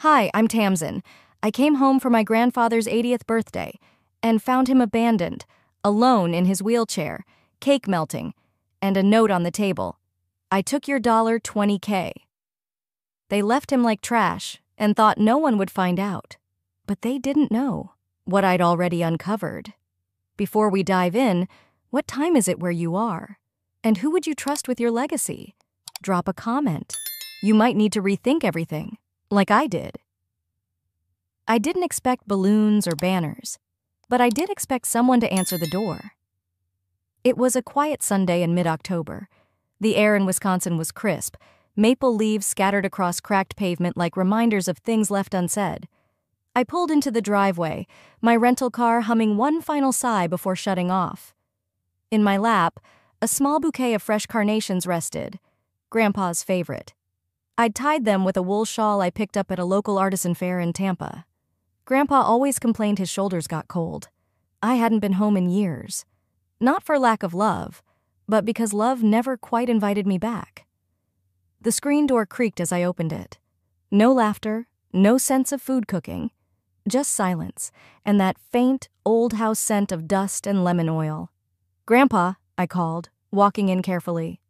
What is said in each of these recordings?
Hi, I'm Tamsin. I came home for my grandfather's 80th birthday and found him abandoned, alone in his wheelchair, cake melting, and a note on the table. I took your $20K. They left him like trash and thought no one would find out. But they didn't know what I'd already uncovered. Before we dive in, what time is it where you are? And who would you trust with your legacy? Drop a comment. You might need to rethink everything, like I did. I didn't expect balloons or banners, but I did expect someone to answer the door. It was a quiet Sunday in mid-October. The air in Wisconsin was crisp, maple leaves scattered across cracked pavement like reminders of things left unsaid. I pulled into the driveway, my rental car humming one final sigh before shutting off. In my lap, a small bouquet of fresh carnations rested, Grandpa's favorite. I'd tied them with a wool shawl I picked up at a local artisan fair in Tampa. Grandpa always complained his shoulders got cold. I hadn't been home in years. Not for lack of love, but because love never quite invited me back. The screen door creaked as I opened it. No laughter, no sense of food cooking, just silence and that faint, old house scent of dust and lemon oil. "Grandpa," I called, walking in carefully.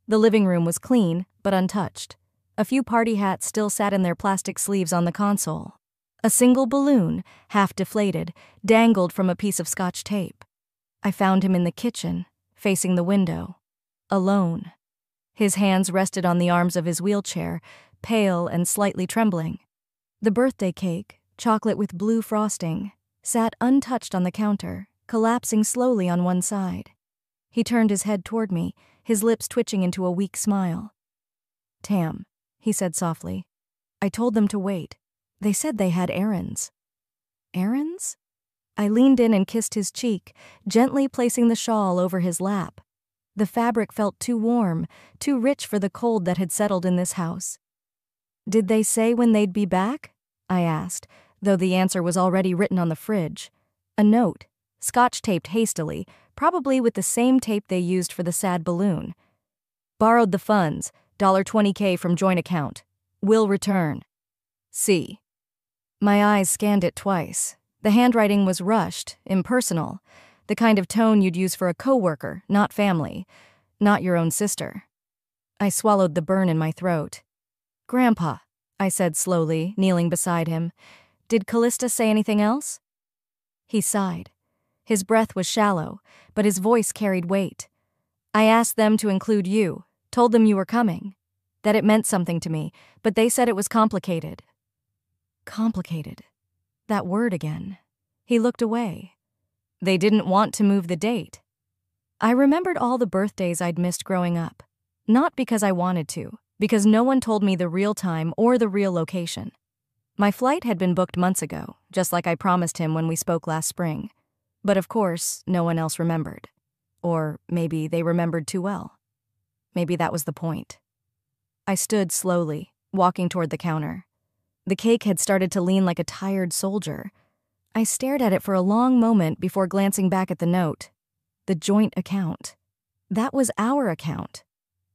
The living room was clean, but untouched. A few party hats still sat in their plastic sleeves on the console. A single balloon, half deflated, dangled from a piece of Scotch tape. I found him in the kitchen, facing the window, alone. His hands rested on the arms of his wheelchair, pale and slightly trembling. The birthday cake, chocolate with blue frosting, sat untouched on the counter, collapsing slowly on one side. He turned his head toward me, his lips twitching into a weak smile. "Tam," he said softly. "I told them to wait. They said they had errands." "Errands?" I leaned in and kissed his cheek, gently placing the shawl over his lap. The fabric felt too warm, too rich for the cold that had settled in this house. "Did they say when they'd be back?" I asked, though the answer was already written on the fridge. A note, scotch-taped hastily, probably with the same tape they used for the sad balloon. "Borrowed the funds, $20K from joint account. Will return. See." My eyes scanned it twice. The handwriting was rushed, impersonal, the kind of tone you'd use for a coworker, not family, not your own sister. I swallowed the burn in my throat. "Grandpa," I said slowly, kneeling beside him, "did Callista say anything else?" He sighed. His breath was shallow, but his voice carried weight. "I asked them to include you, told them you were coming, that it meant something to me, but they said it was complicated." Complicated. That word again. He looked away. "They didn't want to move the date." I remembered all the birthdays I'd missed growing up. Not because I wanted to, because no one told me the real time or the real location. My flight had been booked months ago, just like I promised him when we spoke last spring. But of course, no one else remembered. Or maybe they remembered too well. Maybe that was the point. I stood slowly, walking toward the counter. The cake had started to lean like a tired soldier. I stared at it for a long moment before glancing back at the note. The joint account. That was our account.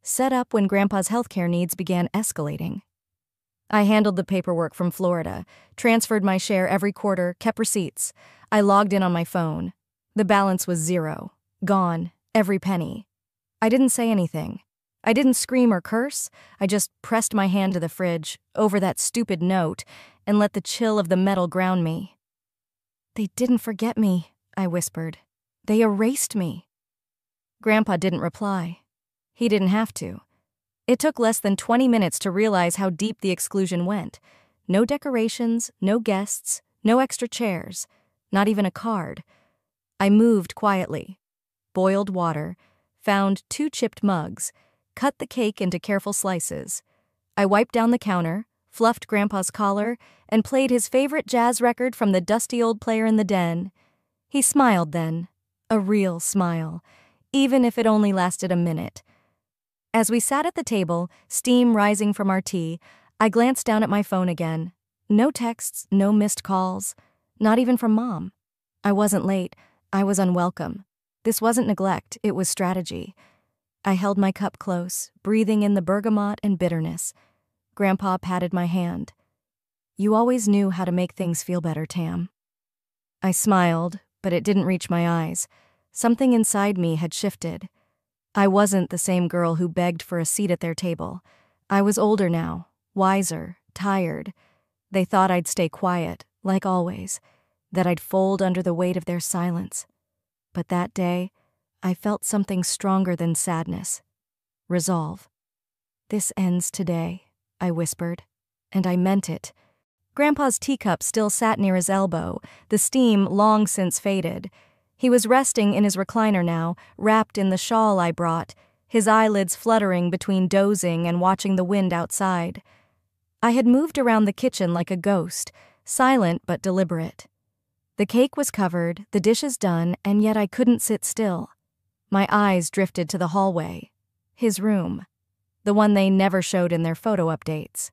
Set up when Grandpa's healthcare needs began escalating. I handled the paperwork from Florida, transferred my share every quarter, kept receipts. I logged in on my phone. The balance was zero. Gone. Every penny. I didn't say anything. I didn't scream or curse. I just pressed my hand to the fridge, over that stupid note, and let the chill of the metal ground me. "They didn't forget me," I whispered. "They erased me." Grandpa didn't reply. He didn't have to. It took less than 20 minutes to realize how deep the exclusion went. No decorations, no guests, no extra chairs, not even a card. I moved quietly, boiled water, found 2 chipped mugs, cut the cake into careful slices. I wiped down the counter, fluffed Grandpa's collar, and played his favorite jazz record from the dusty old player in the den. He smiled then, a real smile, even if it only lasted a minute. As we sat at the table, steam rising from our tea, I glanced down at my phone again. No texts, no missed calls, not even from Mom. I wasn't late. I was unwelcome. This wasn't neglect, it was strategy. I held my cup close, breathing in the bergamot and bitterness. Grandpa patted my hand. You always knew how to make things feel better, Tam. I smiled, but it didn't reach my eyes. Something inside me had shifted. I wasn't the same girl who begged for a seat at their table. I was older now, wiser, tired. They thought I'd stay quiet, like always, that I'd fold under the weight of their silence. But that day, I felt something stronger than sadness. Resolve. "This ends today," I whispered, and I meant it. Grandpa's teacup still sat near his elbow, the steam long since faded. He was resting in his recliner now, wrapped in the shawl I brought, his eyelids fluttering between dozing and watching the wind outside. I had moved around the kitchen like a ghost, silent but deliberate. The cake was covered, the dishes done, and yet I couldn't sit still. My eyes drifted to the hallway. His room. The one they never showed in their photo updates.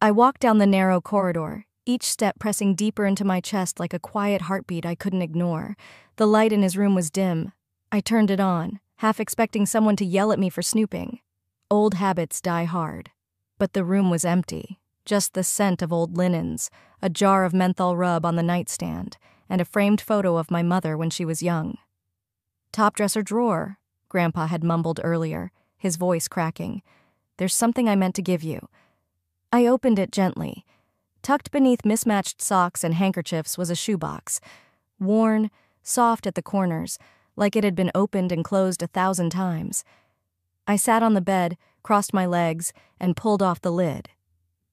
I walked down the narrow corridor, each step pressing deeper into my chest like a quiet heartbeat I couldn't ignore. The light in his room was dim. I turned it on, half expecting someone to yell at me for snooping. Old habits die hard. But the room was empty, just the scent of old linens, a jar of menthol rub on the nightstand, and a framed photo of my mother when she was young. "Top dresser drawer," Grandpa had mumbled earlier, his voice cracking. "There's something I meant to give you." I opened it gently. Tucked beneath mismatched socks and handkerchiefs was a shoebox, worn, soft at the corners, like it had been opened and closed 1,000 times. I sat on the bed, crossed my legs, and pulled off the lid.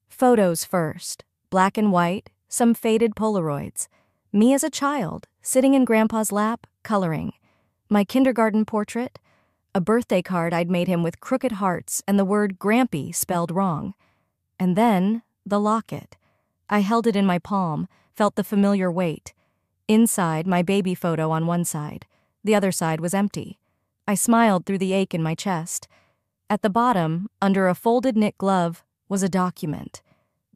Photos first, black and white, some faded Polaroids. Me as a child, sitting in Grandpa's lap, coloring. My kindergarten portrait, a birthday card I'd made him with crooked hearts and the word Grampy spelled wrong. And then, the locket. I held it in my palm, felt the familiar weight. Inside, my baby photo on one side. The other side was empty. I smiled through the ache in my chest. At the bottom, under a folded knit glove, was a document.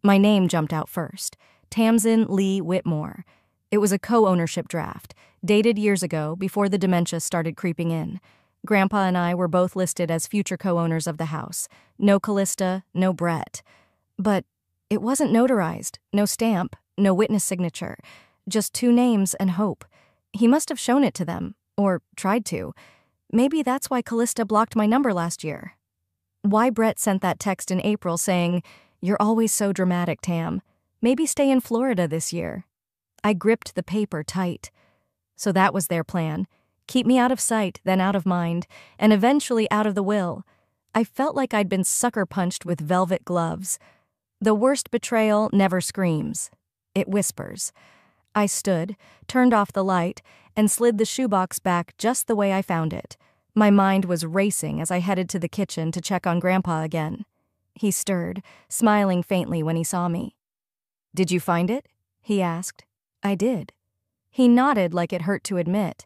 My name jumped out first. Tamsin Lee Whitmore. It was a co-ownership draft, dated years ago before the dementia started creeping in. Grandpa and I were both listed as future co-owners of the house. No Callista, no Brett. But it wasn't notarized, no stamp, no witness signature, just 2 names and hope. He must have shown it to them, or tried to. Maybe that's why Callista blocked my number last year. Why Brett sent that text in April saying, "You're always so dramatic, Tam. Maybe stay in Florida this year." I gripped the paper tight. So that was their plan. Keep me out of sight, then out of mind, and eventually out of the will. I felt like I'd been sucker punched with velvet gloves. The worst betrayal never screams. It whispers. I stood, turned off the light, and slid the shoebox back just the way I found it. My mind was racing as I headed to the kitchen to check on Grandpa again. He stirred, smiling faintly when he saw me. "Did you find it?" he asked. I did. He nodded like it hurt to admit.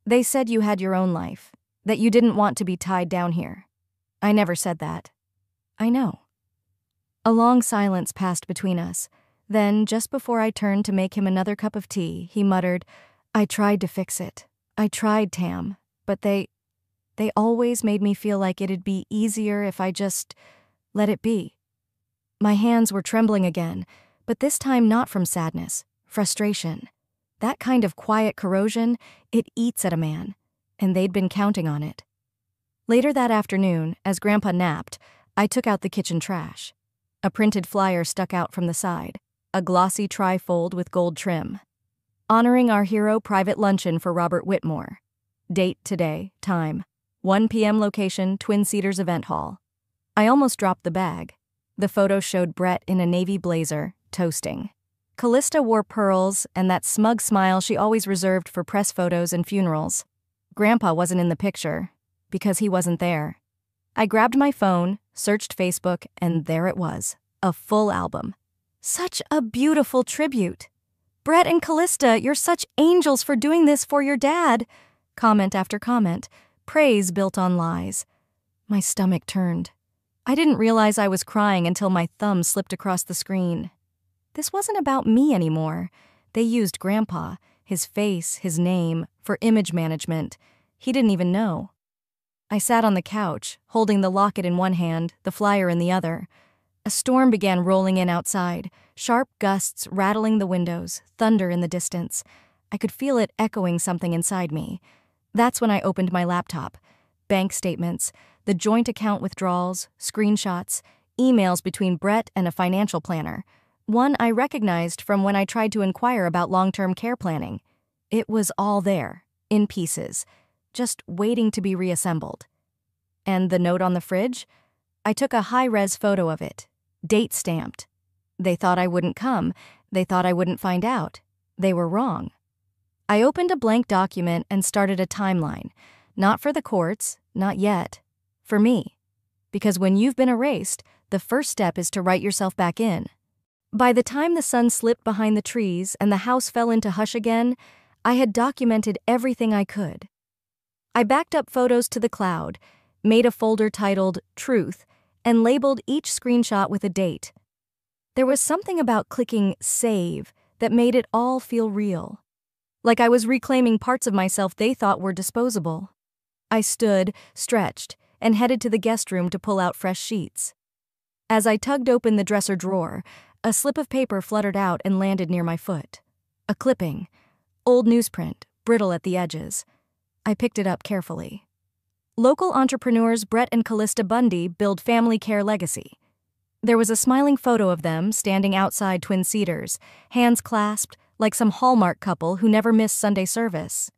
"They said you had your own life, that you didn't want to be tied down here." I never said that. I know. A long silence passed between us. Then, just before I turned to make him another cup of tea, he muttered, "I tried to fix it. I tried, Tam, but they always made me feel like it'd be easier if I just let it be." My hands were trembling again, but this time not from sadness, frustration. That kind of quiet corrosion, it eats at a man, and they'd been counting on it. Later that afternoon, as Grandpa napped, I took out the kitchen trash. A printed flyer stuck out from the side, a glossy trifold with gold trim. Honoring our hero private luncheon for Robert Whitmore. Date today, time, 1 p.m. location, Twin Cedars Event Hall. I almost dropped the bag. The photo showed Brett in a navy blazer, toasting. Callista wore pearls and that smug smile she always reserved for press photos and funerals. Grandpa wasn't in the picture, because he wasn't there. I grabbed my phone, searched Facebook, and there it was, a full album. Such a beautiful tribute. "Brett and Callista, you're such angels for doing this for your dad." Comment after comment, praise built on lies. My stomach turned. I didn't realize I was crying until my thumb slipped across the screen. This wasn't about me anymore. They used Grandpa, his face, his name, for image management. He didn't even know. I sat on the couch, holding the locket in one hand, the flyer in the other. A storm began rolling in outside, sharp gusts rattling the windows, thunder in the distance. I could feel it echoing something inside me. That's when I opened my laptop. Bank statements, the joint account withdrawals, screenshots, emails between Brett and a financial planner. One I recognized from when I tried to inquire about long-term care planning. It was all there, in pieces, just waiting to be reassembled. And the note on the fridge? I took a high-res photo of it, date stamped. They thought I wouldn't come. They thought I wouldn't find out. They were wrong. I opened a blank document and started a timeline. Not for the courts, not yet. For me. Because when you've been erased, the first step is to write yourself back in. By the time the sun slipped behind the trees and the house fell into hush again, I had documented everything I could. I backed up photos to the cloud, made a folder titled Truth, and labeled each screenshot with a date. There was something about clicking Save that made it all feel real. Like I was reclaiming parts of myself they thought were disposable. I stood, stretched, and headed to the guest room to pull out fresh sheets. As I tugged open the dresser drawer, a slip of paper fluttered out and landed near my foot. A clipping. Old newsprint, brittle at the edges. I picked it up carefully. Local entrepreneurs Brett and Callista Bundy build family care legacy. There was a smiling photo of them standing outside Twin Cedars, hands clasped, like some Hallmark couple who never missed Sunday service.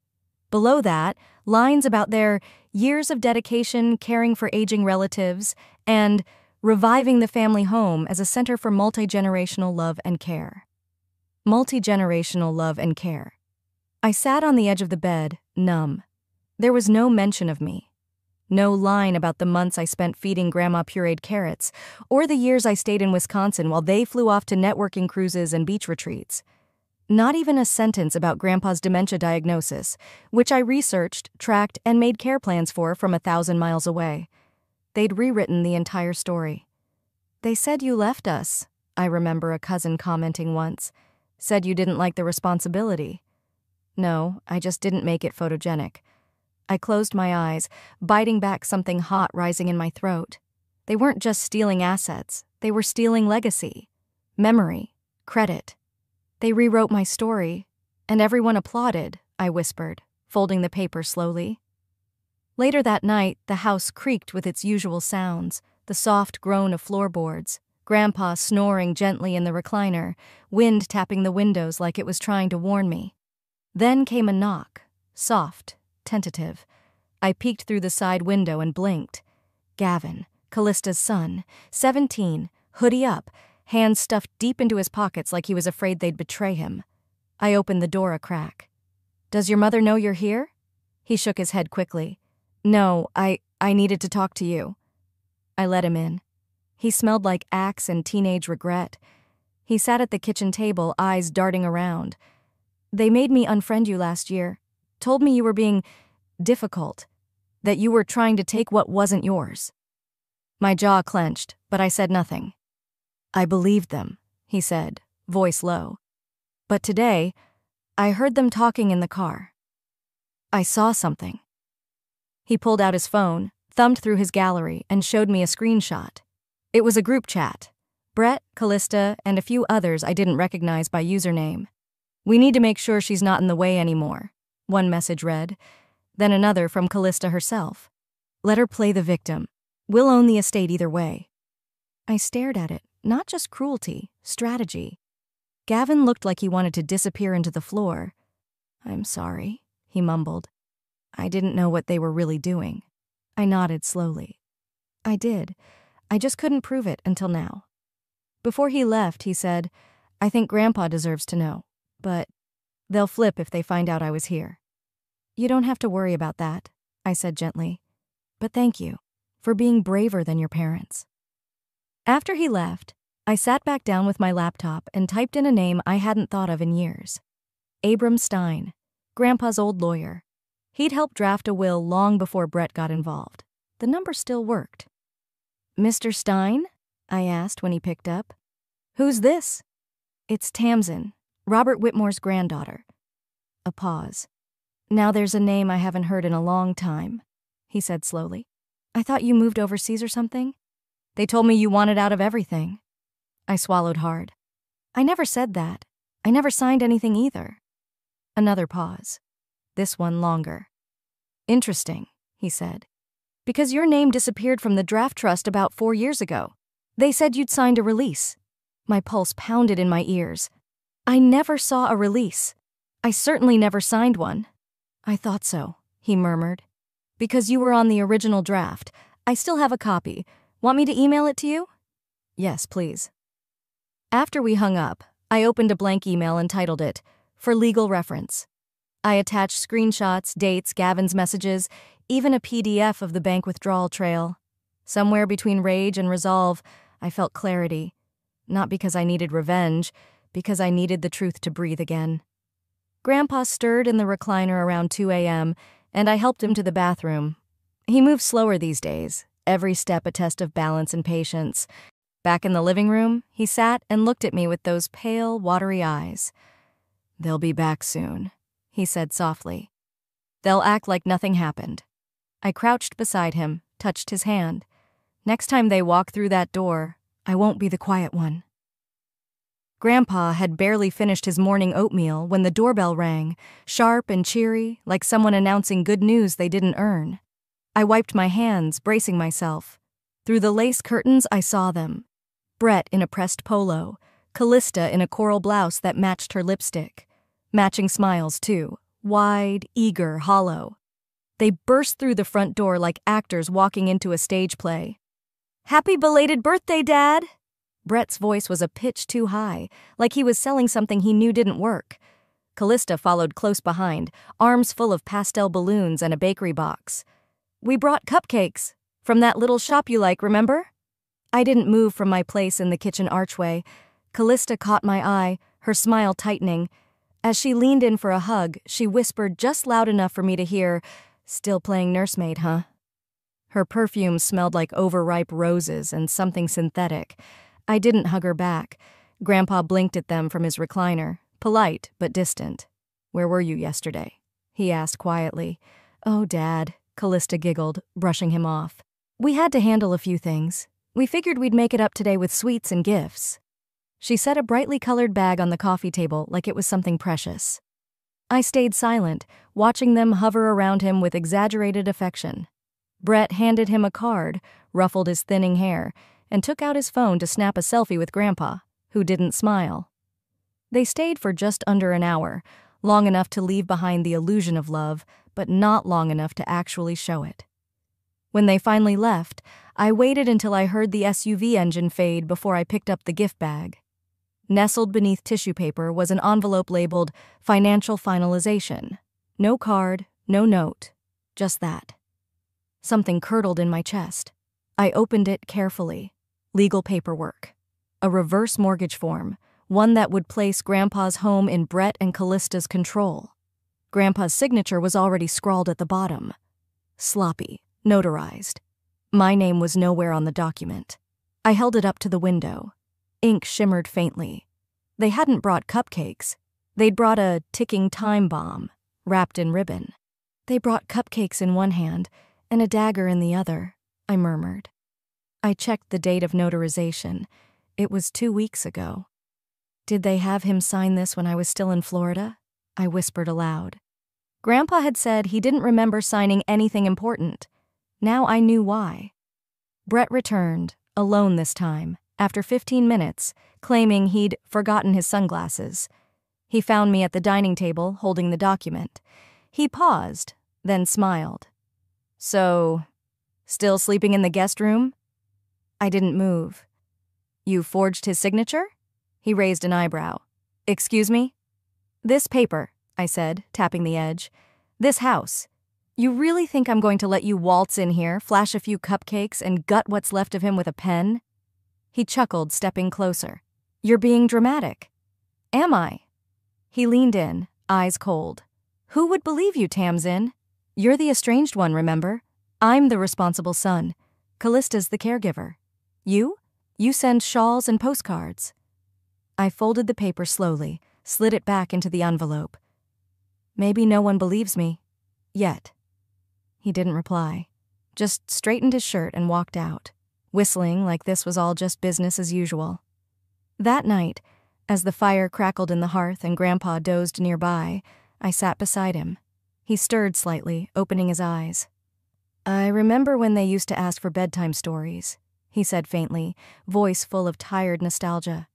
Below that, lines about their years of dedication caring for aging relatives and reviving the family home as a center for multi-generational love and care. Multi-generational love and care. I sat on the edge of the bed, numb. There was no mention of me. No line about the months I spent feeding Grandma pureed carrots, or the years I stayed in Wisconsin while they flew off to networking cruises and beach retreats. Not even a sentence about Grandpa's dementia diagnosis, which I researched, tracked, and made care plans for from 1,000 miles away. They'd rewritten the entire story. "They said you left us," I remember a cousin commenting once. "Said you didn't like the responsibility." No, I just didn't make it photogenic. I closed my eyes, biting back something hot rising in my throat. They weren't just stealing assets, they were stealing legacy, memory, credit. They rewrote my story, and everyone applauded, I whispered, folding the paper slowly. Later that night, the house creaked with its usual sounds, the soft groan of floorboards, Grandpa snoring gently in the recliner, wind tapping the windows like it was trying to warn me. Then came a knock, soft, tentative. I peeked through the side window and blinked. Gavin, Callista's son, 17, hoodie up, hands stuffed deep into his pockets like he was afraid they'd betray him. I opened the door a crack. "Does your mother know you're here?" He shook his head quickly. "No, I needed to talk to you." I let him in. He smelled like Axe and teenage regret. He sat at the kitchen table, eyes darting around. "They made me unfriend you last year. Told me you were being difficult, that you were trying to take what wasn't yours." My jaw clenched, but I said nothing. "I believed them," he said, voice low. "But today, I heard them talking in the car. I saw something." He pulled out his phone, thumbed through his gallery, and showed me a screenshot. It was a group chat. Brett, Callista, and a few others I didn't recognize by username. "We need to make sure she's not in the way anymore," one message read. Then another from Callista herself. "Let her play the victim. We'll own the estate either way." I stared at it, not just cruelty, strategy. Gavin looked like he wanted to disappear into the floor. "I'm sorry," he mumbled. "I didn't know what they were really doing." I nodded slowly. "I did. I just couldn't prove it until now." Before he left, he said, "I think Grandpa deserves to know, but they'll flip if they find out I was here." "You don't have to worry about that," I said gently. "But thank you for being braver than your parents." After he left, I sat back down with my laptop and typed in a name I hadn't thought of in years. Abram Stein, Grandpa's old lawyer. He'd helped draft a will long before Brett got involved. The number still worked. "Mr. Stein?" I asked when he picked up. "Who's this?" "It's Tamsin, Robert Whitmore's granddaughter." A pause. "Now there's a name I haven't heard in a long time," he said slowly. "I thought you moved overseas or something?" They told me you wanted out of everything. I swallowed hard. I never said that. I never signed anything either. Another pause. This one longer. Interesting, he said. Because your name disappeared from the draft trust about 4 years ago. They said you'd signed a release. My pulse pounded in my ears. I never saw a release. I certainly never signed one. I thought so, he murmured. Because you were on the original draft. I still have a copy. Want me to email it to you? Yes, please. After we hung up, I opened a blank email and titled it, For Legal Reference. I attached screenshots, dates, Gavin's messages, even a PDF of the bank withdrawal trail. Somewhere between rage and resolve, I felt clarity. Not because I needed revenge, because I needed the truth to breathe again. Grandpa stirred in the recliner around 2 a.m., and I helped him to the bathroom. He moves slower these days, every step a test of balance and patience. Back in the living room, he sat and looked at me with those pale, watery eyes. They'll be back soon, he said softly. They'll act like nothing happened. I crouched beside him, touched his hand. Next time they walk through that door, I won't be the quiet one. Grandpa had barely finished his morning oatmeal when the doorbell rang, sharp and cheery, like someone announcing good news they didn't earn. I wiped my hands, bracing myself. Through the lace curtains, I saw them. Brett in a pressed polo, Callista in a coral blouse that matched her lipstick. Matching smiles, too, wide, eager, hollow. They burst through the front door like actors walking into a stage play. Happy belated birthday, Dad! Brett's voice was a pitch too high, like he was selling something he knew didn't work. Callista followed close behind, arms full of pastel balloons and a bakery box. We brought cupcakes. From that little shop you like, remember? I didn't move from my place in the kitchen archway. Callista caught my eye, her smile tightening. As she leaned in for a hug, she whispered just loud enough for me to hear, "Still playing nursemaid, huh?" Her perfume smelled like overripe roses and something synthetic. I didn't hug her back. Grandpa blinked at them from his recliner, polite but distant. "Where were you yesterday?" he asked quietly. "Oh, Dad," Callista giggled, brushing him off. "We had to handle a few things. We figured we'd make it up today with sweets and gifts." She set a brightly colored bag on the coffee table like it was something precious. I stayed silent, watching them hover around him with exaggerated affection. Brett handed him a card, ruffled his thinning hair, and took out his phone to snap a selfie with Grandpa, who didn't smile. They stayed for just under an hour, long enough to leave behind the illusion of love, but not long enough to actually show it. When they finally left, I waited until I heard the SUV engine fade before I picked up the gift bag. Nestled beneath tissue paper was an envelope labeled Financial Finalization. No card, no note, just that. Something curdled in my chest. I opened it carefully. Legal paperwork. A reverse mortgage form, one that would place Grandpa's home in Brett and Callista's control. Grandpa's signature was already scrawled at the bottom. Sloppy, notarized. My name was nowhere on the document. I held it up to the window. Ink shimmered faintly. They hadn't brought cupcakes. They'd brought a ticking time bomb, wrapped in ribbon. They brought cupcakes in one hand and a dagger in the other, I murmured. I checked the date of notarization. It was 2 weeks ago. Did they have him sign this when I was still in Florida? I whispered aloud. Grandpa had said he didn't remember signing anything important. Now I knew why. Brett returned, alone this time, after 15 minutes, claiming he'd forgotten his sunglasses. He found me at the dining table, holding the document. He paused, then smiled. So, still sleeping in the guest room? I didn't move. You forged his signature? He raised an eyebrow. Excuse me? This paper, I said, tapping the edge. This house. You really think I'm going to let you waltz in here, flash a few cupcakes, and gut what's left of him with a pen? He chuckled, stepping closer. You're being dramatic. Am I? He leaned in, eyes cold. Who would believe you, Tamsin? You're the estranged one, remember? I'm the responsible son. Callista's the caregiver. You? You send shawls and postcards. I folded the paper slowly, slid it back into the envelope. Maybe no one believes me. Yet. He didn't reply. Just straightened his shirt and walked out. whistling like this was all just business as usual. That night, as the fire crackled in the hearth and Grandpa dozed nearby, I sat beside him. He stirred slightly, opening his eyes. "I remember when they used to ask for bedtime stories," he said faintly, voice full of tired nostalgia.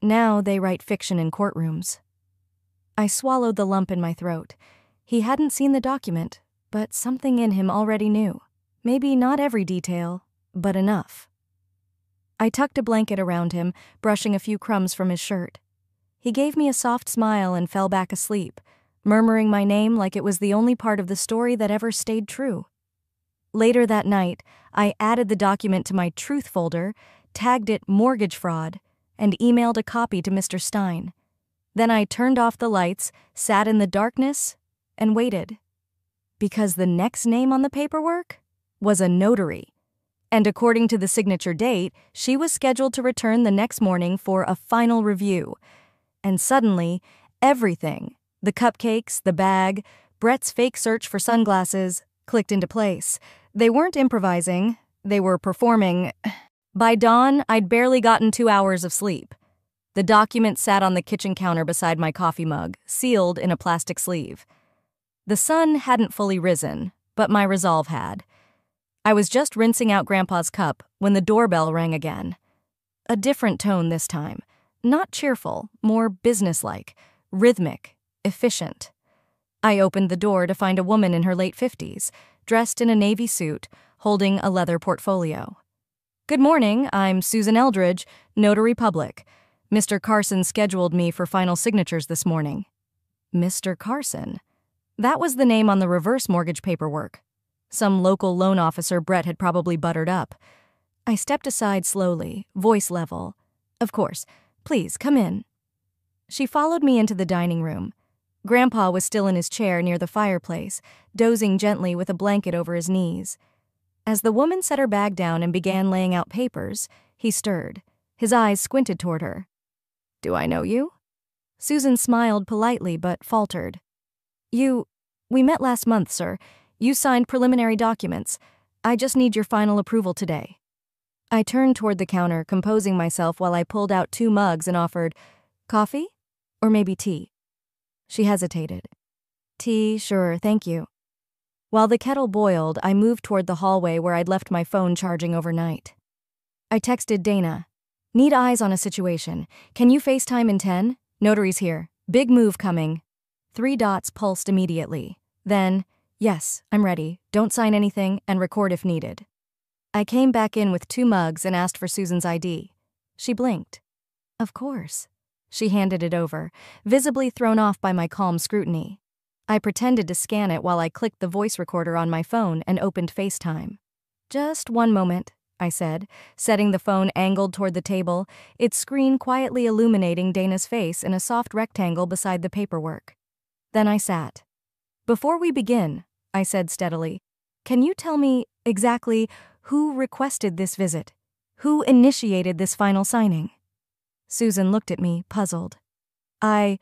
"Now they write fiction in courtrooms." I swallowed the lump in my throat. He hadn't seen the document, but something in him already knew. Maybe not every detail, but enough. I tucked a blanket around him, brushing a few crumbs from his shirt. He gave me a soft smile and fell back asleep, murmuring my name like it was the only part of the story that ever stayed true. Later that night, I added the document to my truth folder, tagged it mortgage fraud, and emailed a copy to Mr. Stein. Then I turned off the lights, sat in the darkness, and waited. Because the next name on the paperwork was a notary. And according to the signature date, she was scheduled to return the next morning for a final review. And suddenly, everything, the cupcakes, the bag, Brett's fake search for sunglasses, clicked into place. They weren't improvising, they were performing. By dawn, I'd barely gotten 2 hours of sleep. The document sat on the kitchen counter beside my coffee mug, sealed in a plastic sleeve. The sun hadn't fully risen, but my resolve had. I was just rinsing out Grandpa's cup when the doorbell rang again. A different tone this time. Not cheerful, more businesslike, rhythmic, efficient. I opened the door to find a woman in her late 50s, dressed in a navy suit, holding a leather portfolio. "Good morning, I'm Susan Eldridge, Notary Public. Mr. Carson scheduled me for final signatures this morning." Mr. Carson? That was the name on the reverse mortgage paperwork. Some local loan officer Brett had probably buttered up. I stepped aside slowly, voice level. "Of course. Please, come in." She followed me into the dining room. Grandpa was still in his chair near the fireplace, dozing gently with a blanket over his knees. As the woman set her bag down and began laying out papers, he stirred. His eyes squinted toward her. "Do I know you?" Susan smiled politely but faltered. We met last month, sir. You signed preliminary documents. I just need your final approval today." I turned toward the counter, composing myself while I pulled out 2 mugs and offered, "Coffee? Or maybe tea?" She hesitated. "Tea, sure, thank you." While the kettle boiled, I moved toward the hallway where I'd left my phone charging overnight. I texted Dana. "Need eyes on a situation. Can you FaceTime in 10? Notary's here. Big move coming." 3 dots pulsed immediately. Then, "Yes, I'm ready. Don't sign anything and record if needed." I came back in with 2 mugs and asked for Susan's ID. She blinked. "Of course." She handed it over, visibly thrown off by my calm scrutiny. I pretended to scan it while I clicked the voice recorder on my phone and opened FaceTime. "Just one moment," I said, setting the phone angled toward the table, its screen quietly illuminating Dana's face in a soft rectangle beside the paperwork. Then I sat. "Before we begin," I said steadily, "can you tell me exactly who requested this visit? Who initiated this final signing?" Susan looked at me, puzzled. "I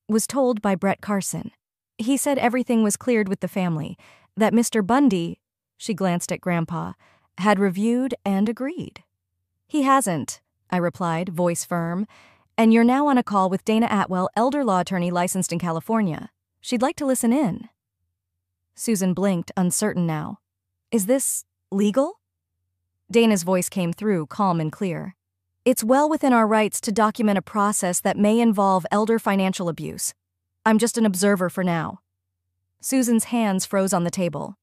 was told by Brett Carson. He said everything was cleared with the family, that Mr. Bundy," she glanced at Grandpa, "had reviewed and agreed." "He hasn't," I replied, voice firm, "and you're now on a call with Dana Atwell, elder law attorney licensed in California. She'd like to listen in." Susan blinked, uncertain now. "Is this legal?" Dana's voice came through, calm and clear. "It's well within our rights to document a process that may involve elder financial abuse. I'm just an observer for now." Susan's hands froze on the table.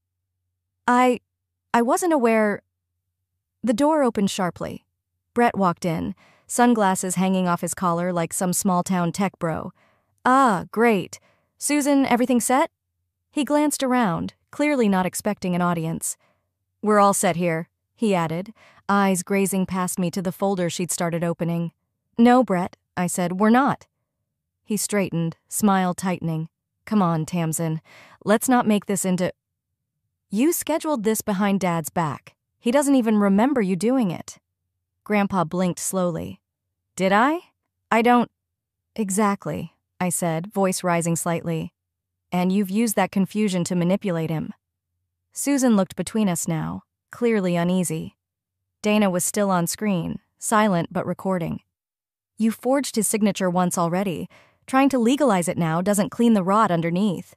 I wasn't aware." The door opened sharply. Brett walked in, sunglasses hanging off his collar like some small-town tech bro. "Ah, great. Susan, everything set?" He glanced around, clearly not expecting an audience. "We're all set here," he added, eyes grazing past me to the folder she'd started opening. "No, Brett," I said, "we're not." He straightened, smile tightening. "Come on, Tamsin. Let's not make this into—" "You scheduled this behind Dad's back. He doesn't even remember you doing it." Grandpa blinked slowly. "Did I? I don't—" "Exactly," I said, voice rising slightly. "And you've used that confusion to manipulate him." Susan looked between us now, clearly uneasy. Dana was still on screen, silent but recording. You forged his signature once already. Trying to legalize it now doesn't clean the rot underneath.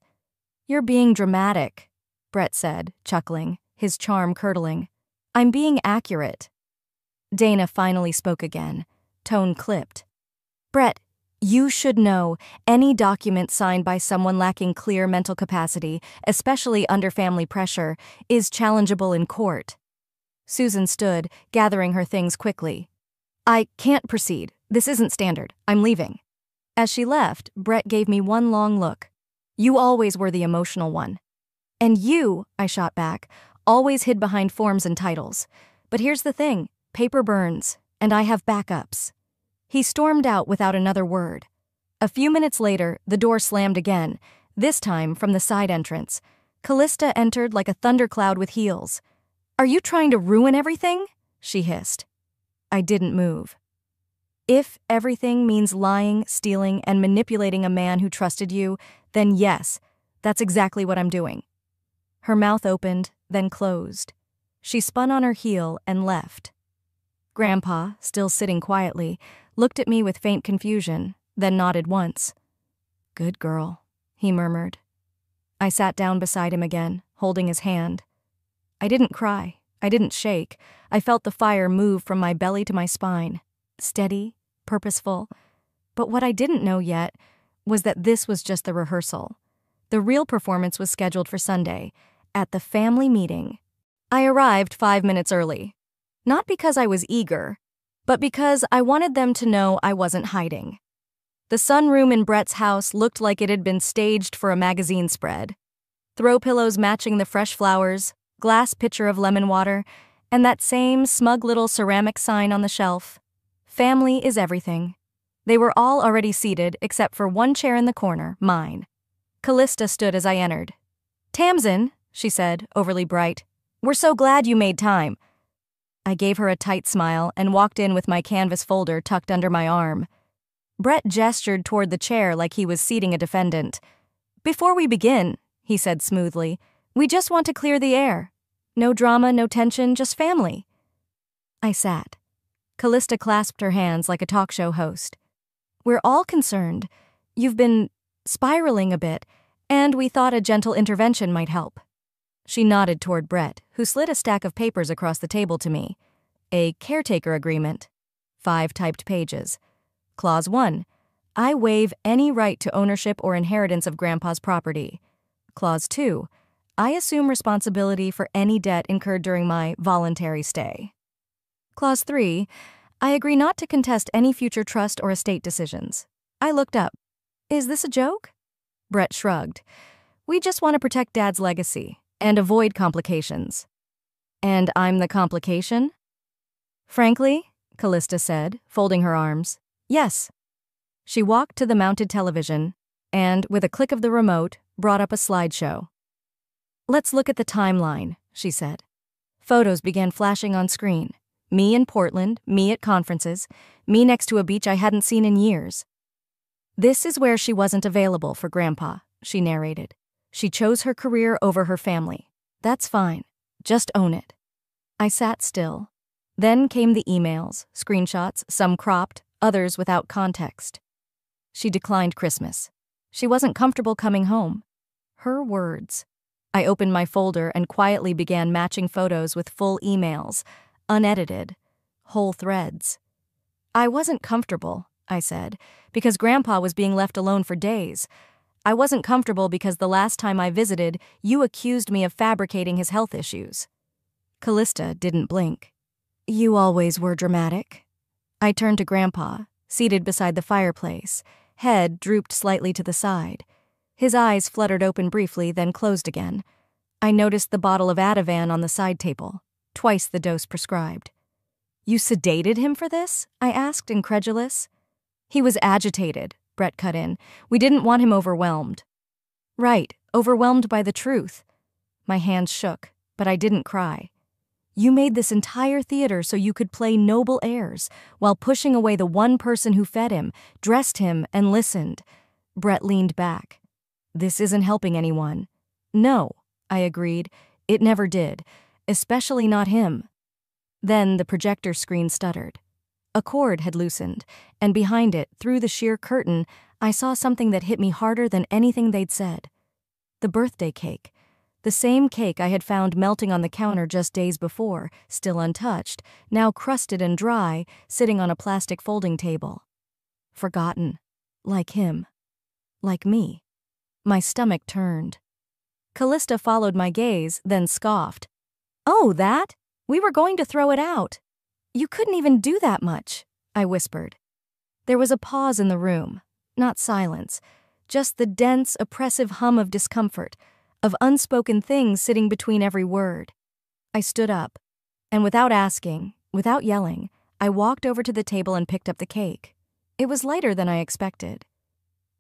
You're being dramatic, Brett said, chuckling, his charm curdling. I'm being accurate. Dana finally spoke again, tone clipped. Brett, you should know any document signed by someone lacking clear mental capacity, especially under family pressure, is challengeable in court. Susan stood, gathering her things quickly. I can't proceed. This isn't standard. I'm leaving. As she left, Brett gave me one long look. You always were the emotional one. And you, I shot back, always hid behind forms and titles. But here's the thing, paper burns, and I have backups. He stormed out without another word. A few minutes later, the door slammed again, this time from the side entrance. Callista entered like a thundercloud with heels. Are you trying to ruin everything? She hissed. I didn't move. If everything means lying, stealing, and manipulating a man who trusted you, then yes, that's exactly what I'm doing. Her mouth opened, then closed. She spun on her heel and left. Grandpa, still sitting quietly, looked at me with faint confusion, then nodded once. Good girl, he murmured. I sat down beside him again, holding his hand. I didn't cry. I didn't shake. I felt the fire move from my belly to my spine. Steady, purposeful. But what I didn't know yet was that this was just the rehearsal. The real performance was scheduled for Sunday, at the family meeting. I arrived 5 minutes early. Not because I was eager, but because I wanted them to know I wasn't hiding. The sunroom in Brett's house looked like it had been staged for a magazine spread. Throw pillows matching the fresh flowers, glass pitcher of lemon water, and that same smug little ceramic sign on the shelf. Family is everything. They were all already seated except for one chair in the corner, mine. Callista stood as I entered. Tamsin, she said, overly bright. We're so glad you made time. I gave her a tight smile and walked in with my canvas folder tucked under my arm. Brett gestured toward the chair like he was seating a defendant. Before we begin, he said smoothly, we just want to clear the air. No drama, no tension, just family. I sat. Callista clasped her hands like a talk show host. We're all concerned. You've been spiraling a bit, and we thought a gentle intervention might help. She nodded toward Brett, who slid a stack of papers across the table to me. A caretaker agreement. 5 typed pages. Clause 1. I waive any right to ownership or inheritance of Grandpa's property. Clause 2. I assume responsibility for any debt incurred during my voluntary stay. Clause 3. I agree not to contest any future trust or estate decisions. I looked up. Is this a joke? Brett shrugged. We just want to protect Dad's legacy and avoid complications. And I'm the complication? Frankly, Callista said, folding her arms. Yes. She walked to the mounted television and, with a click of the remote, brought up a slideshow. Let's look at the timeline, she said. Photos began flashing on screen. Me in Portland, me at conferences, me next to a beach I hadn't seen in years. This is where she wasn't available for Grandpa, she narrated. She chose her career over her family. That's fine. Just own it. I sat still. Then came the emails, screenshots, some cropped, others without context. She declined Christmas. She wasn't comfortable coming home. Her words. I opened my folder and quietly began matching photos with full emails, unedited, whole threads. I wasn't comfortable, I said, because Grandpa was being left alone for days. I wasn't comfortable because the last time I visited, you accused me of fabricating his health issues. Callista didn't blink. You always were dramatic. I turned to Grandpa, seated beside the fireplace, head drooped slightly to the side. His eyes fluttered open briefly, then closed again. I noticed the bottle of Ativan on the side table, twice the dose prescribed. You sedated him for this? I asked, incredulous. He was agitated, Brett cut in. We didn't want him overwhelmed. Right, overwhelmed by the truth. My hands shook, but I didn't cry. You made this entire theater so you could play noble airs, while pushing away the one person who fed him, dressed him, and listened. Brett leaned back. This isn't helping anyone. No, I agreed. It never did, especially not him. Then the projector screen stuttered. A cord had loosened, and behind it, through the sheer curtain, I saw something that hit me harder than anything they'd said. The birthday cake. The same cake I had found melting on the counter just days before, still untouched, now crusted and dry, sitting on a plastic folding table. Forgotten. Like him. Like me. My stomach turned. Callista followed my gaze, then scoffed. "Oh, that? We were going to throw it out." "You couldn't even do that much," I whispered. There was a pause in the room, not silence, just the dense, oppressive hum of discomfort, of unspoken things sitting between every word. I stood up, and without asking, without yelling, I walked over to the table and picked up the cake. It was lighter than I expected.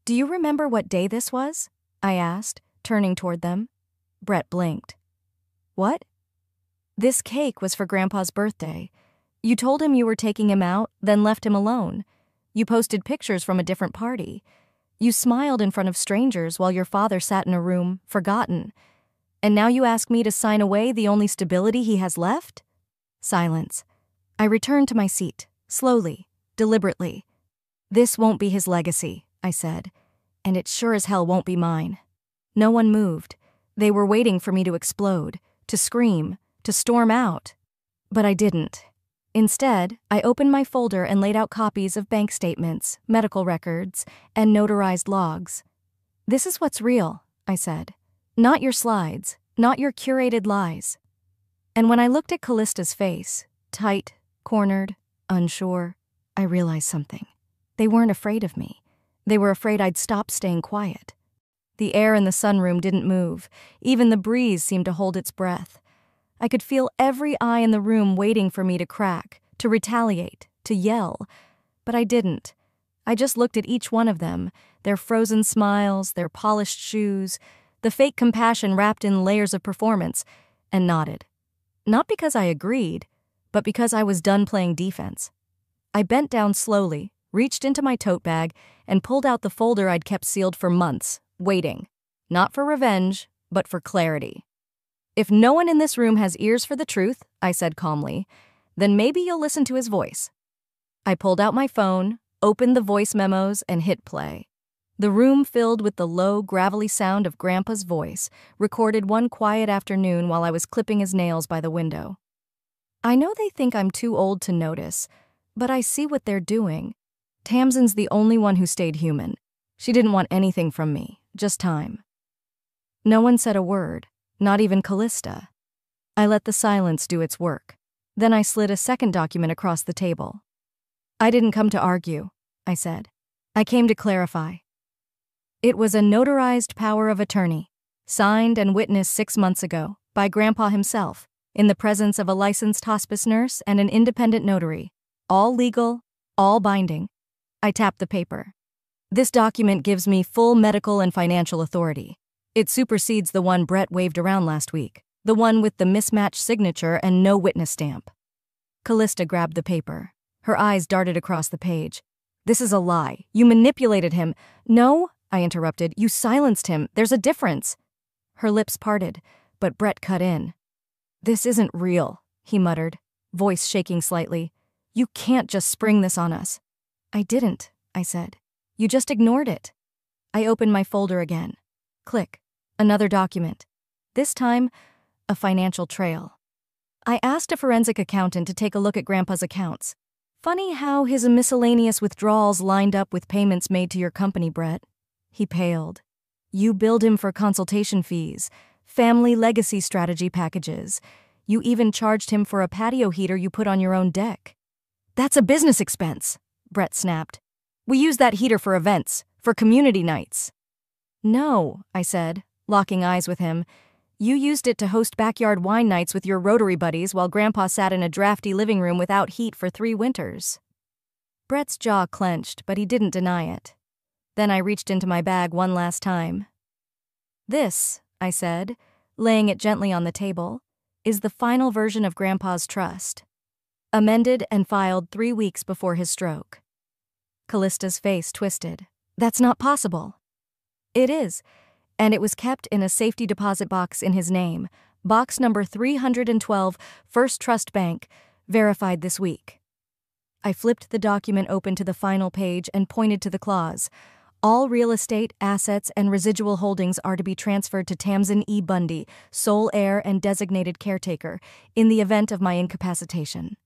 "Do you remember what day this was?" I asked, turning toward them. Brett blinked. "What?" "This cake was for Grandpa's birthday. You told him you were taking him out, then left him alone. You posted pictures from a different party. You smiled in front of strangers while your father sat in a room, forgotten. And now you ask me to sign away the only stability he has left?" Silence. I returned to my seat, slowly, deliberately. "This won't be his legacy," I said, "and it sure as hell won't be mine." No one moved. They were waiting for me to explode, to scream, to storm out. But I didn't. Instead, I opened my folder and laid out copies of bank statements, medical records, and notarized logs. "This is what's real," I said. "Not your slides, not your curated lies." And when I looked at Callista's face, tight, cornered, unsure, I realized something. They weren't afraid of me. They were afraid I'd stop staying quiet. The air in the sunroom didn't move. Even the breeze seemed to hold its breath. I could feel every eye in the room waiting for me to crack, to retaliate, to yell. But I didn't. I just looked at each one of them, their frozen smiles, their polished shoes, the fake compassion wrapped in layers of performance, and nodded. Not because I agreed, but because I was done playing defense. I bent down slowly, reached into my tote bag, and pulled out the folder I'd kept sealed for months, waiting. Not for revenge, but for clarity. "If no one in this room has ears for the truth," I said calmly, "then maybe you'll listen to his voice." I pulled out my phone, opened the voice memos, and hit play. The room filled with the low, gravelly sound of Grandpa's voice, recorded one quiet afternoon while I was clipping his nails by the window. "I know they think I'm too old to notice, but I see what they're doing. Tamsin's the only one who stayed human. She didn't want anything from me, just time." No one said a word. Not even Callista. I let the silence do its work. Then I slid a second document across the table. "I didn't come to argue," I said. "I came to clarify." It was a notarized power of attorney, signed and witnessed 6 months ago by Grandpa himself, in the presence of a licensed hospice nurse and an independent notary. All legal, all binding. I tapped the paper. "This document gives me full medical and financial authority. It supersedes the one Brett waved around last week, the one with the mismatched signature and no witness stamp." Callista grabbed the paper. Her eyes darted across the page. "This is a lie. You manipulated him." "No," I interrupted. "You silenced him. There's a difference." Her lips parted, but Brett cut in. "This isn't real," he muttered, voice shaking slightly. "You can't just spring this on us." "I didn't," I said. "You just ignored it." I opened my folder again. Click. Another document. This time, a financial trail. I asked a forensic accountant to take a look at Grandpa's accounts. "Funny how his miscellaneous withdrawals lined up with payments made to your company, Brett." He paled. "You billed him for consultation fees, family legacy strategy packages. You even charged him for a patio heater you put on your own deck." "That's a business expense," Brett snapped. "We use that heater for events, for community nights." "No," I said, locking eyes with him. "You used it to host backyard wine nights with your Rotary buddies while Grandpa sat in a drafty living room without heat for 3 winters." Brett's jaw clenched, but he didn't deny it. Then I reached into my bag one last time. "This," I said, laying it gently on the table, "is the final version of Grandpa's trust. Amended and filed 3 weeks before his stroke." Callista's face twisted. "That's not possible." "It is. And it was kept in a safety deposit box in his name, box number 312, First Trust Bank, Verified this week. I flipped the document open to the final page and pointed to the clause. All real estate, assets, and residual holdings are to be transferred to Tamsin E. Bundy, sole heir and designated caretaker, in the event of my incapacitation.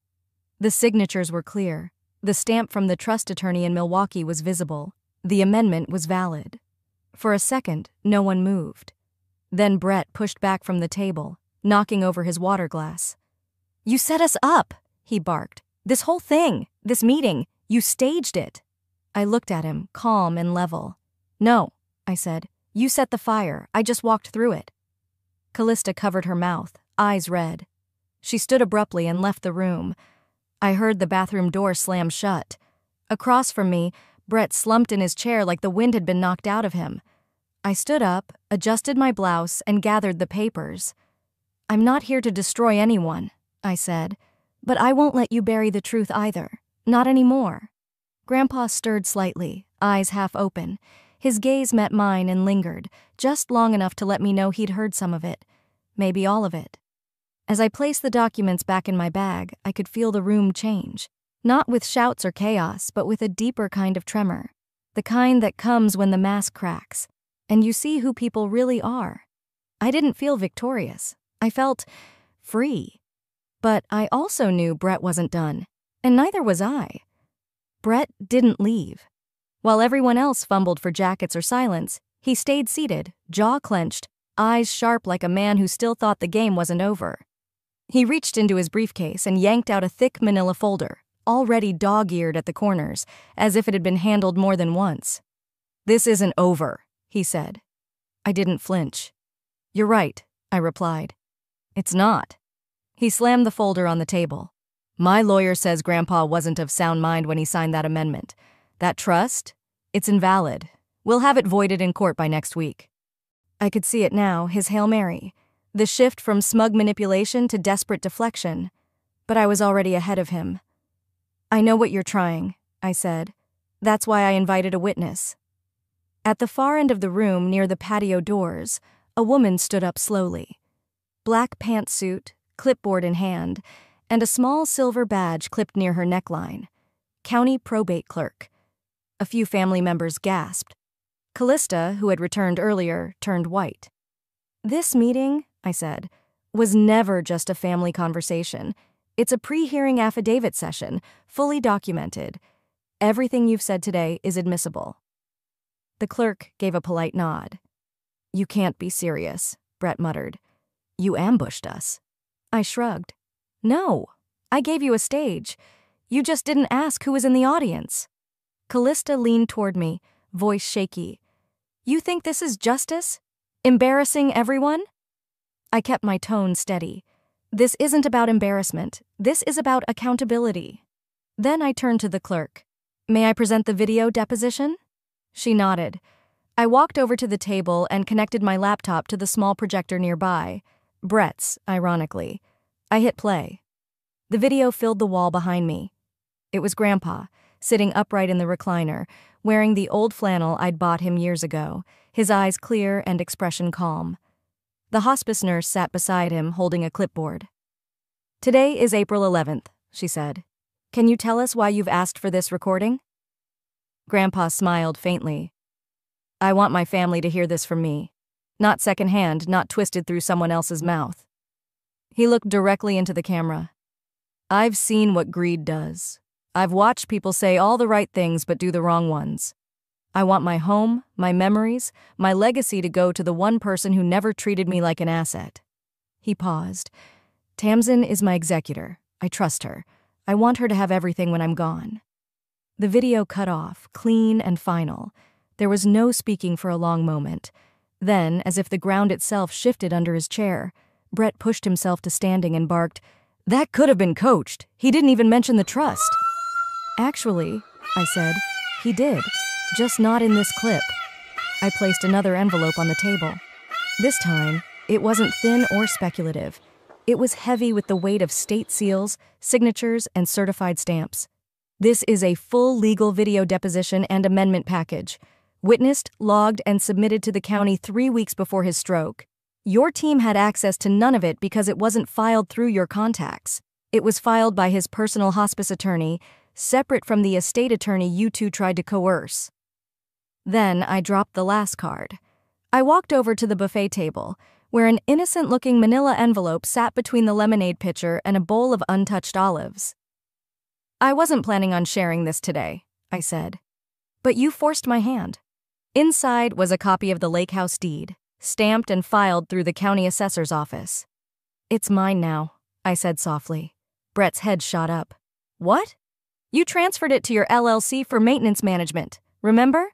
The signatures were clear. The stamp from the trust attorney in Milwaukee was visible. The amendment was valid. For a second, no one moved. Then Brett pushed back from the table, knocking over his water glass. "You set us up," he barked. "This whole thing, this meeting, you staged it." I looked at him, calm and level. "No," I said. "You set the fire. I just walked through it." Callista covered her mouth, eyes red. She stood abruptly and left the room. I heard the bathroom door slam shut. Across from me, Brett slumped in his chair like the wind had been knocked out of him. I stood up, adjusted my blouse, and gathered the papers. "I'm not here to destroy anyone," I said, "but I won't let you bury the truth either. Not anymore." Grandpa stirred slightly, eyes half open. His gaze met mine and lingered, just long enough to let me know he'd heard some of it, maybe all of it. As I placed the documents back in my bag, I could feel the room change. Not with shouts or chaos, but with a deeper kind of tremor. The kind that comes when the mask cracks, and you see who people really are. I didn't feel victorious. I felt free. But I also knew Brett wasn't done, and neither was I. Brett didn't leave. While everyone else fumbled for jackets or silence, he stayed seated, jaw clenched, eyes sharp like a man who still thought the game wasn't over. He reached into his briefcase and yanked out a thick manila folder, already dog-eared at the corners, as if it had been handled more than once. "This isn't over," he said. I didn't flinch. "You're right," I replied. "It's not." He slammed the folder on the table. "My lawyer says Grandpa wasn't of sound mind when he signed that amendment. That trust? It's invalid. We'll have it voided in court by next week." I could see it now, his Hail Mary. The shift from smug manipulation to desperate deflection. But I was already ahead of him. "I know what you're trying," I said. "That's why I invited a witness." At the far end of the room, near the patio doors, a woman stood up slowly. Black pantsuit, clipboard in hand, and a small silver badge clipped near her neckline. County probate clerk. A few family members gasped. Callista, who had returned earlier, turned white. "This meeting," I said, "was never just a family conversation. It's a pre-hearing affidavit session, fully documented. Everything you've said today is admissible." The clerk gave a polite nod. "You can't be serious," Brett muttered. "You ambushed us." I shrugged. "No, I gave you a stage. You just didn't ask who was in the audience." Callista leaned toward me, voice shaky. "You think this is justice? Embarrassing everyone?" I kept my tone steady. "This isn't about embarrassment. This is about accountability." Then I turned to the clerk. "May I present the video deposition?" She nodded. I walked over to the table and connected my laptop to the small projector nearby. Brett's, ironically. I hit play. The video filled the wall behind me. It was Grandpa, sitting upright in the recliner, wearing the old flannel I'd bought him years ago, his eyes clear and expression calm. The hospice nurse sat beside him, holding a clipboard. "Today is April 11th, she said. "Can you tell us why you've asked for this recording?" Grandpa smiled faintly. "I want my family to hear this from me. Not secondhand, not twisted through someone else's mouth." He looked directly into the camera. "I've seen what greed does. I've watched people say all the right things but do the wrong ones. I want my home, my memories, my legacy to go to the one person who never treated me like an asset." He paused. "Tamsin is my executor. I trust her. I want her to have everything when I'm gone." The video cut off, clean and final. There was no speaking for a long moment. Then, as if the ground itself shifted under his chair, Brett pushed himself to standing and barked, "That could have been coached. He didn't even mention the trust." "Actually," I said, "he did. Just not in this clip." I placed another envelope on the table. This time, it wasn't thin or speculative. It was heavy with the weight of state seals, signatures, and certified stamps. "This is a full legal video deposition and amendment package. Witnessed, logged, and submitted to the county 3 weeks before his stroke. Your team had access to none of it because it wasn't filed through your contacts. It was filed by his personal hospice attorney, separate from the estate attorney you two tried to coerce. Then I dropped the last card. I walked over to the buffet table, where an innocent-looking manila envelope sat between the lemonade pitcher and a bowl of untouched olives. "I wasn't planning on sharing this today," I said. "But you forced my hand." Inside was a copy of the lake house deed, stamped and filed through the county assessor's office. "It's mine now," I said softly. Brett's head shot up. "What? You transferred it to your LLC for maintenance management, remember?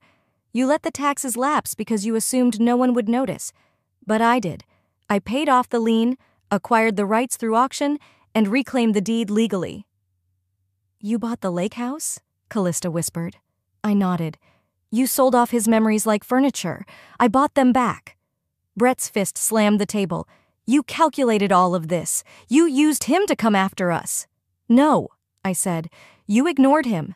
You let the taxes lapse because you assumed no one would notice. But I did. I paid off the lien, acquired the rights through auction, and reclaimed the deed legally." "You bought the lake house?" Callista whispered. I nodded. "You sold off his memories like furniture. I bought them back." Brett's fist slammed the table. "You calculated all of this. You used him to come after us." "No," I said. "You ignored him.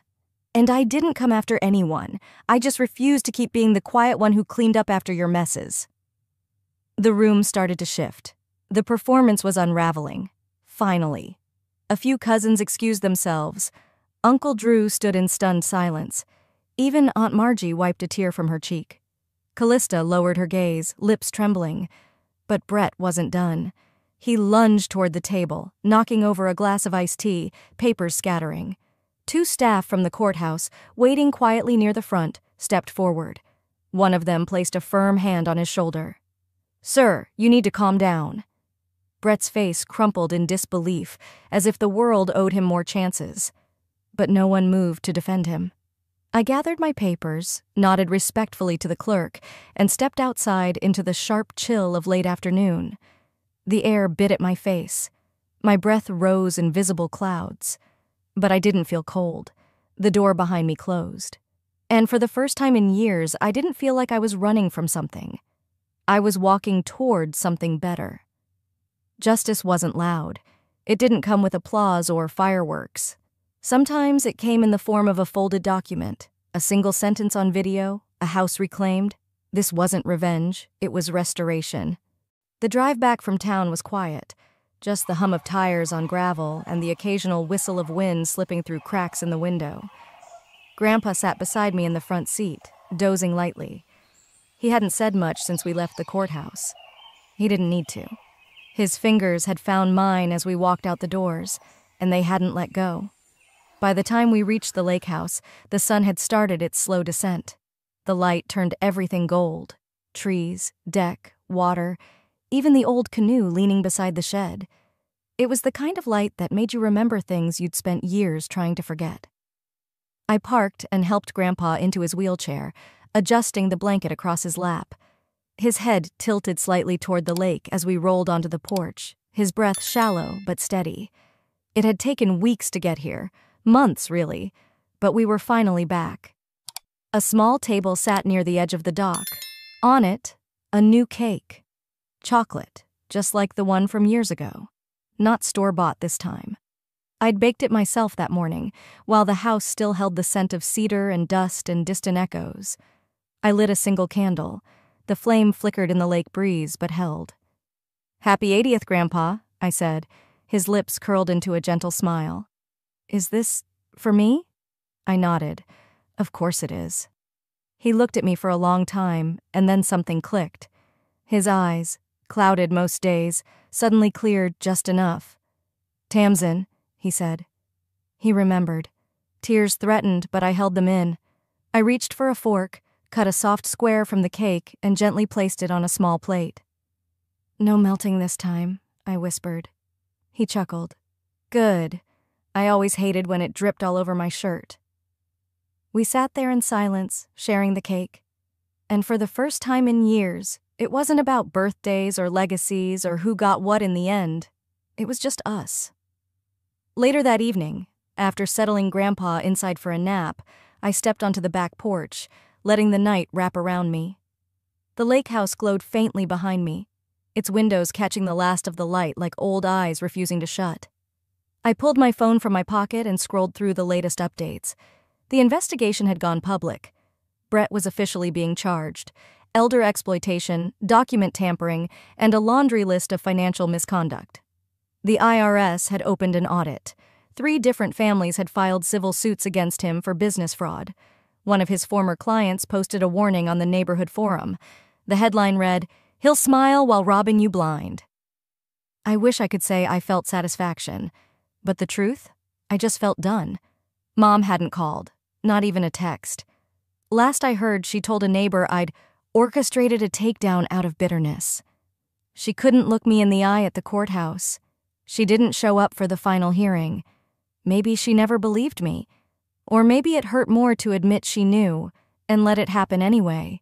And I didn't come after anyone. I just refused to keep being the quiet one who cleaned up after your messes." The room started to shift. The performance was unraveling. Finally. A few cousins excused themselves. Uncle Drew stood in stunned silence. Even Aunt Margie wiped a tear from her cheek. Callista lowered her gaze, lips trembling. But Brett wasn't done. He lunged toward the table, knocking over a glass of iced tea, papers scattering. Two staff from the courthouse, waiting quietly near the front, stepped forward. One of them placed a firm hand on his shoulder. "Sir, you need to calm down." Brett's face crumpled in disbelief, as if the world owed him more chances. But no one moved to defend him. I gathered my papers, nodded respectfully to the clerk, and stepped outside into the sharp chill of late afternoon. The air bit at my face. My breath rose in visible clouds. But I didn't feel cold. The door behind me closed. And for the first time in years, I didn't feel like I was running from something. I was walking toward something better. Justice wasn't loud. It didn't come with applause or fireworks. Sometimes it came in the form of a folded document, a single sentence on video, a house reclaimed. This wasn't revenge, it was restoration. The drive back from town was quiet. Just the hum of tires on gravel and the occasional whistle of wind slipping through cracks in the window. Grandpa sat beside me in the front seat, dozing lightly. He hadn't said much since we left the courthouse. He didn't need to. His fingers had found mine as we walked out the doors, and they hadn't let go. By the time we reached the lake house, the sun had started its slow descent. The light turned everything gold. Trees, deck, water, even the old canoe leaning beside the shed. It was the kind of light that made you remember things you'd spent years trying to forget. I parked and helped Grandpa into his wheelchair, adjusting the blanket across his lap. His head tilted slightly toward the lake as we rolled onto the porch, his breath shallow but steady. It had taken weeks to get here, months really, but we were finally back. A small table sat near the edge of the dock. On it, a new cake. Chocolate, just like the one from years ago. Not store-bought this time. I'd baked it myself that morning, while the house still held the scent of cedar and dust and distant echoes. I lit a single candle. The flame flickered in the lake breeze, but held. "Happy 80th, Grandpa," I said, his lips curled into a gentle smile. "Is this for me?" I nodded. "Of course it is." He looked at me for a long time, and then something clicked. His eyes, clouded most days, suddenly cleared just enough. "Tamsin," he said. He remembered. Tears threatened, but I held them in. I reached for a fork, cut a soft square from the cake, and gently placed it on a small plate. "No melting this time," I whispered. He chuckled. "Good. I always hated when it dripped all over my shirt." We sat there in silence, sharing the cake. And for the first time in years, it wasn't about birthdays or legacies or who got what in the end. It was just us. Later that evening, after settling Grandpa inside for a nap, I stepped onto the back porch, letting the night wrap around me. The lake house glowed faintly behind me, its windows catching the last of the light like old eyes refusing to shut. I pulled my phone from my pocket and scrolled through the latest updates. The investigation had gone public. Brett was officially being charged. Elder exploitation, document tampering, and a laundry list of financial misconduct. The IRS had opened an audit. 3 different families had filed civil suits against him for business fraud. One of his former clients posted a warning on the neighborhood forum. The headline read, "He'll smile while robbing you blind." I wish I could say I felt satisfaction, but the truth? I just felt done. Mom hadn't called, not even a text. Last I heard, she told a neighbor I'd orchestrated a takedown out of bitterness. She couldn't look me in the eye at the courthouse. She didn't show up for the final hearing. Maybe she never believed me. Or maybe it hurt more to admit she knew and let it happen anyway.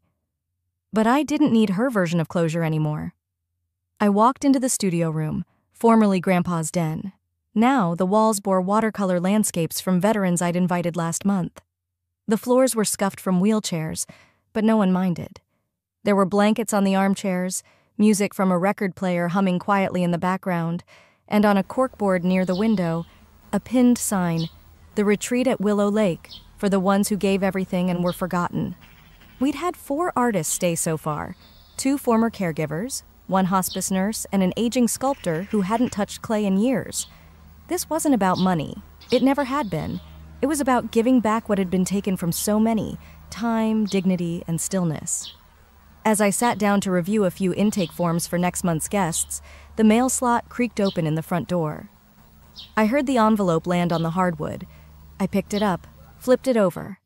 But I didn't need her version of closure anymore. I walked into the studio room, formerly Grandpa's den. Now the walls bore watercolor landscapes from veterans I'd invited last month. The floors were scuffed from wheelchairs, but no one minded. There were blankets on the armchairs, music from a record player humming quietly in the background, and on a corkboard near the window, a pinned sign, "The Retreat at Willow Lake, for the ones who gave everything and were forgotten." We'd had 4 artists stay so far, 2 former caregivers, 1 hospice nurse, and an aging sculptor who hadn't touched clay in years. This wasn't about money. It never had been. It was about giving back what had been taken from so many: time, dignity, and stillness. As I sat down to review a few intake forms for next month's guests, the mail slot creaked open in the front door. I heard the envelope land on the hardwood. I picked it up, flipped it over.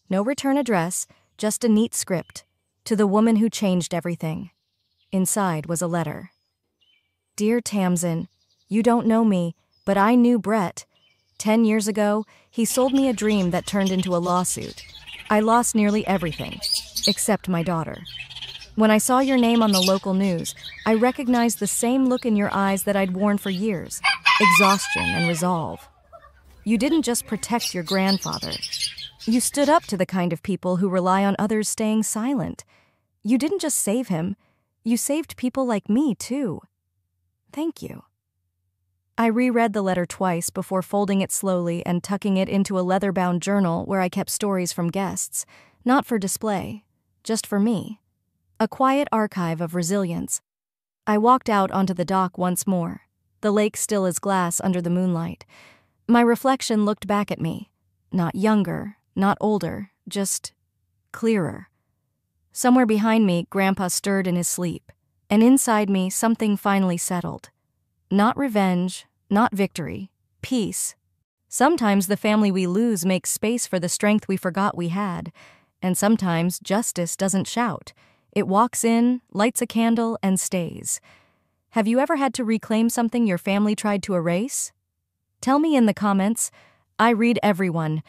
No return address, just a neat script. To the woman who changed everything. Inside was a letter. "Dear Tamsin, you don't know me, but I knew Brett. 10 years ago, he sold me a dream that turned into a lawsuit. I lost nearly everything, except my daughter. When I saw your name on the local news, I recognized the same look in your eyes that I'd worn for years: exhaustion and resolve. You didn't just protect your grandfather. You stood up to the kind of people who rely on others staying silent. You didn't just save him, you saved people like me, too. Thank you." I reread the letter twice before folding it slowly and tucking it into a leather-bound journal where I kept stories from guests, not for display, just for me. A quiet archive of resilience. I walked out onto the dock once more, the lake still as glass under the moonlight. My reflection looked back at me, not younger, not older, just clearer. Somewhere behind me, Grandpa stirred in his sleep, and inside me something finally settled. Not revenge, not victory, peace. Sometimes the family we lose makes space for the strength we forgot we had, and sometimes justice doesn't shout. It walks in, lights a candle, and stays. Have you ever had to reclaim something your family tried to erase? Tell me in the comments. I read everyone.